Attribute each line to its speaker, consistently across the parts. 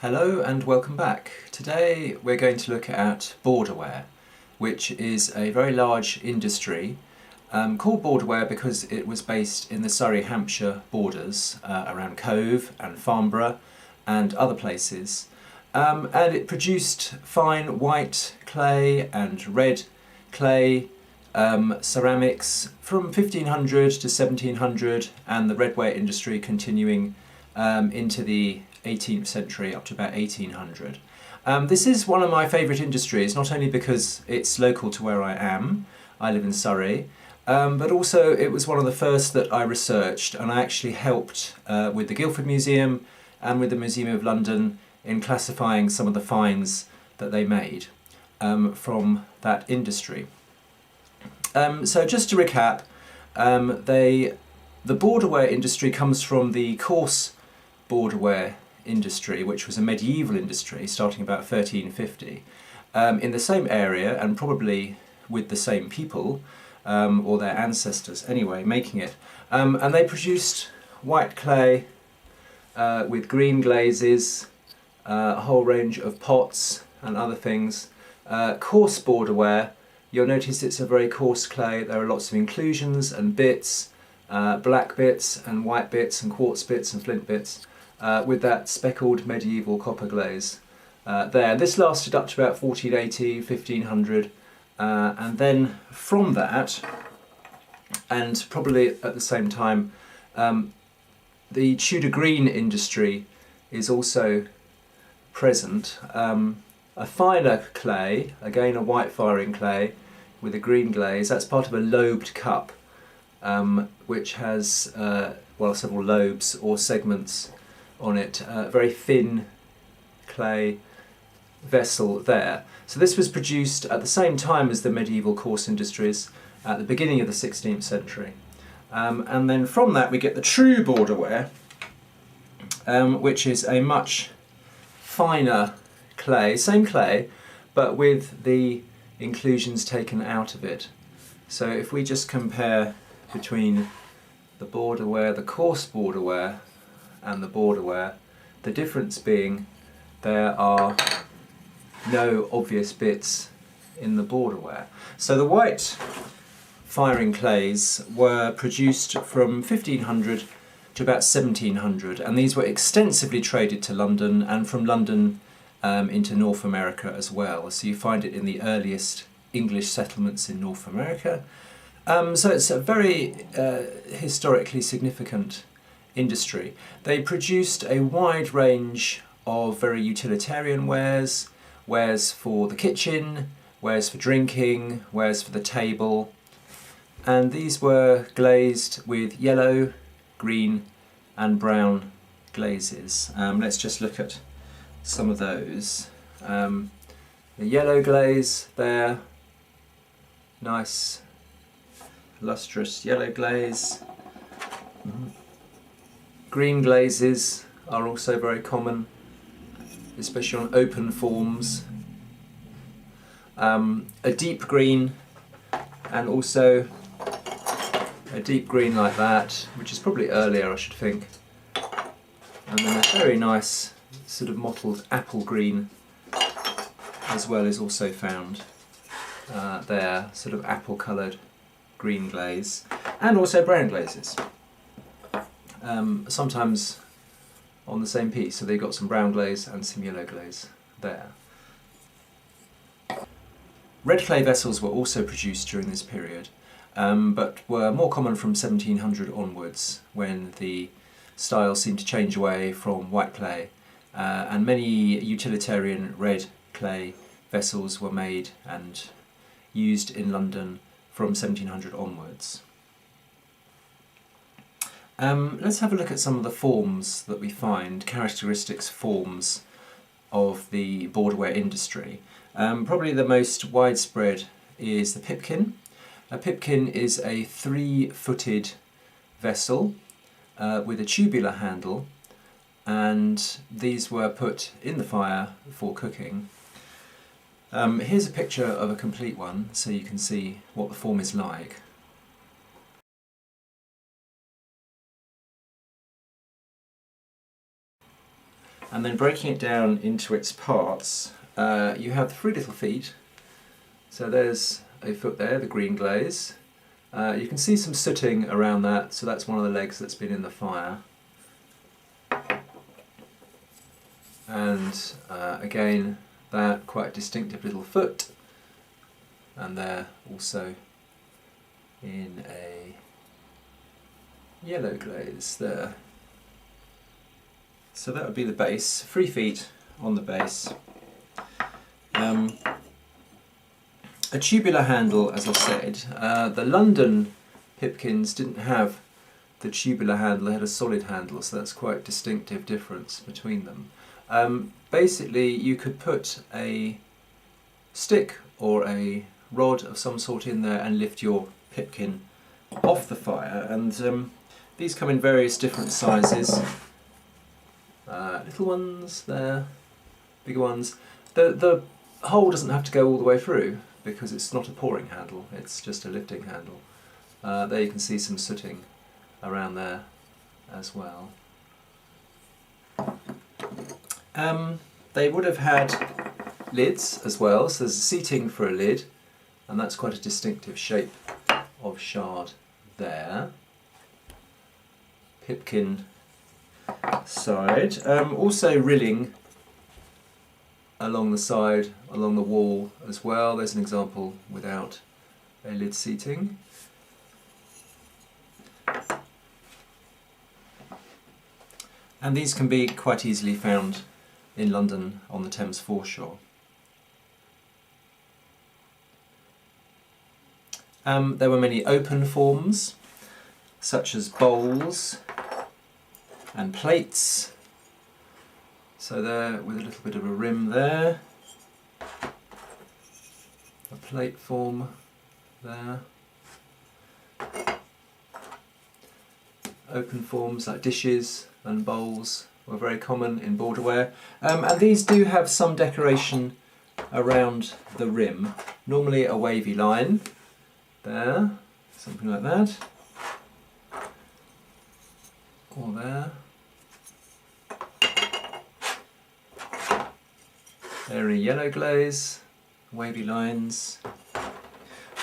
Speaker 1: Hello and welcome back. Today we're going to look at Border Ware, which is a very large industry called Border Ware because it was based in the Surrey-Hampshire borders around Cove and Farnborough and other places. And it produced fine white clay and red clay ceramics from 1500 to 1700, and the red ware industry continuing into the 18th century up to about 1800. This is one of my favourite industries, not only because it's local to where I am, I live in Surrey, but also it was one of the first that I researched, and I actually helped with the Guildford Museum and with the Museum of London in classifying some of the finds that they made from that industry. So just to recap, the border ware industry comes from the coarse border ware industry, which was a medieval industry starting about 1350 in the same area and probably with the same people or their ancestors anyway making it, and they produced white clay with green glazes, a whole range of pots and other things. Coarse border ware, you'll notice it's a very coarse clay. There are lots of inclusions and bits, black bits and white bits and quartz bits and flint bits, with that speckled medieval copper glaze there. This lasted up to about 1480, 1500, and then from that, and probably at the same time, the Tudor green industry is also present. A finer clay, again a white firing clay with a green glaze, that's part of a lobed cup, which has several lobes or segments on it, a very thin clay vessel there. So this was produced at the same time as the medieval coarse industries at the beginning of the 16th century. And then from that we get the true border ware, which is a much finer clay, same clay, but with the inclusions taken out of it. So if we just compare between the border ware, the coarse border ware, and the border ware, the difference being there are no obvious bits in the border ware. So the white firing clays were produced from 1500 to about 1700, and these were extensively traded to London and from London into North America as well. So you find it in the earliest English settlements in North America. So it's a very historically significant industry. They produced a wide range of very utilitarian wares, wares for the kitchen, wares for drinking, wares for the table, and these were glazed with yellow, green and brown glazes. Let's just look at some of those. The yellow glaze there, nice lustrous yellow glaze. Green glazes are also very common, especially on open forms. A deep green, and also a deep green like that, which is probably earlier I should think. And then a very nice sort of mottled apple green as well is also found there, sort of apple coloured green glaze, and also brown glazes. Sometimes on the same piece, so they got some brown glaze and some yellow glaze there. Red clay vessels were also produced during this period, but were more common from 1700 onwards, when the style seemed to change away from white clay, and many utilitarian red clay vessels were made and used in London from 1700 onwards. Let's have a look at some of the forms that we find, characteristics forms of the border ware industry. Probably the most widespread is the pipkin. A pipkin is a 3-footed vessel with a tubular handle, and these were put in the fire for cooking. Here's a picture of a complete one so you can see what the form is like. and then breaking it down into its parts, you have 3 little feet. So there's a foot there, the green glaze. You can see some sooting around that, so that's one of the legs that's been in the fire. And again, that quite distinctive little foot, and there also in a yellow glaze there. So that would be the base, 3 feet on the base. A tubular handle, as I said. The London Pipkins didn't have the tubular handle, they had a solid handle, so that's quite a distinctive difference between them. Basically, you could put a stick or a rod of some sort in there and lift your pipkin off the fire, and these come in various different sizes. Little ones there, bigger ones. The hole doesn't have to go all the way through because it's not a pouring handle, it's just a lifting handle. There you can see some sooting around there as well. They would have had lids as well, so there's a seating for a lid, and that's quite a distinctive shape of shard there. Pipkin side. Also rilling along the side, along the wall as well. There's an example without a lid seating. And these can be quite easily found in London on the Thames foreshore. There were many open forms, such as bowls and plates. So there, with a little bit of a rim there. A plate form there. Open forms like dishes and bowls were very common in Border Ware. And these do have some decoration around the rim. Normally a wavy line there, something like that. Or there. Very yellow glaze, wavy lines.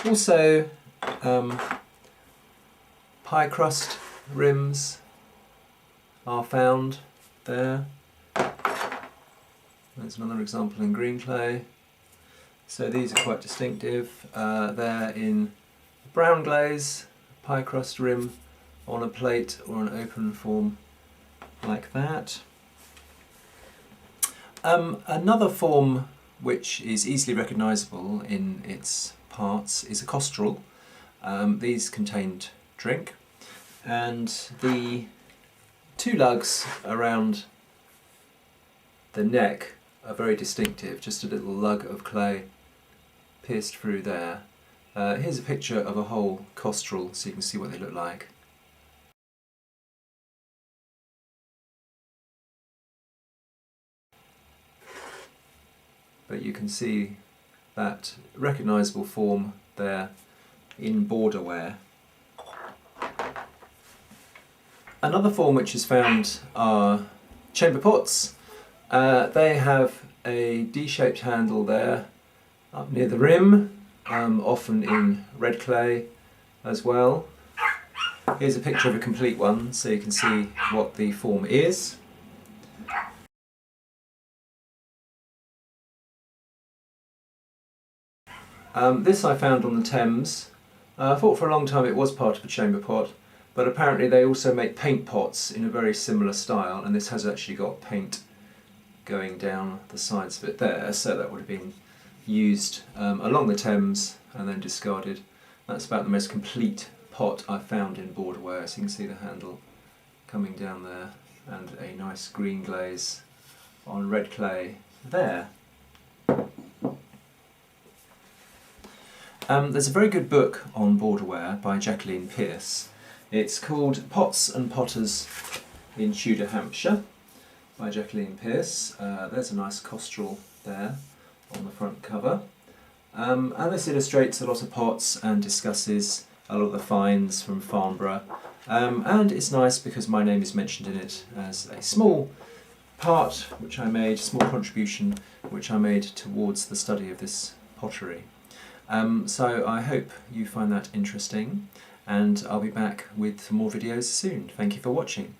Speaker 1: Also pie crust rims are found there. There's another example in green clay. So these are quite distinctive. They're in brown glaze, pie crust rim on a plate or an open form like that. Another form which is easily recognisable in its parts is a costrel. These contained drink, and the 2 lugs around the neck are very distinctive, just a little lug of clay pierced through there. Here's a picture of a whole costrel so you can see what they look like. But you can see that recognisable form there in Border Ware. Another form which is found are chamber pots. They have a D-shaped handle there up near the rim, often in red clay as well. Here's a picture of a complete one so you can see what the form is. This I found on the Thames. I thought for a long time it was part of a chamber pot, but apparently they also make paint pots in a very similar style, and this has actually got paint going down the sides of it there, so that would have been used along the Thames and then discarded. That's about the most complete pot I've found in Border Ware, so you can see the handle coming down there and a nice green glaze on red clay there. There's a very good book on Border Ware by Jacqueline Pearce. It's called Pots and Potters in Tudor Hampshire by Jacqueline Pearce. There's a nice costrel there on the front cover. And this illustrates a lot of pots and discusses a lot of the finds from Farnborough. And it's nice because my name is mentioned in it as a small part which I made, small contribution which I made towards the study of this pottery. So I hope you find that interesting, and I'll be back with more videos soon. Thank you for watching.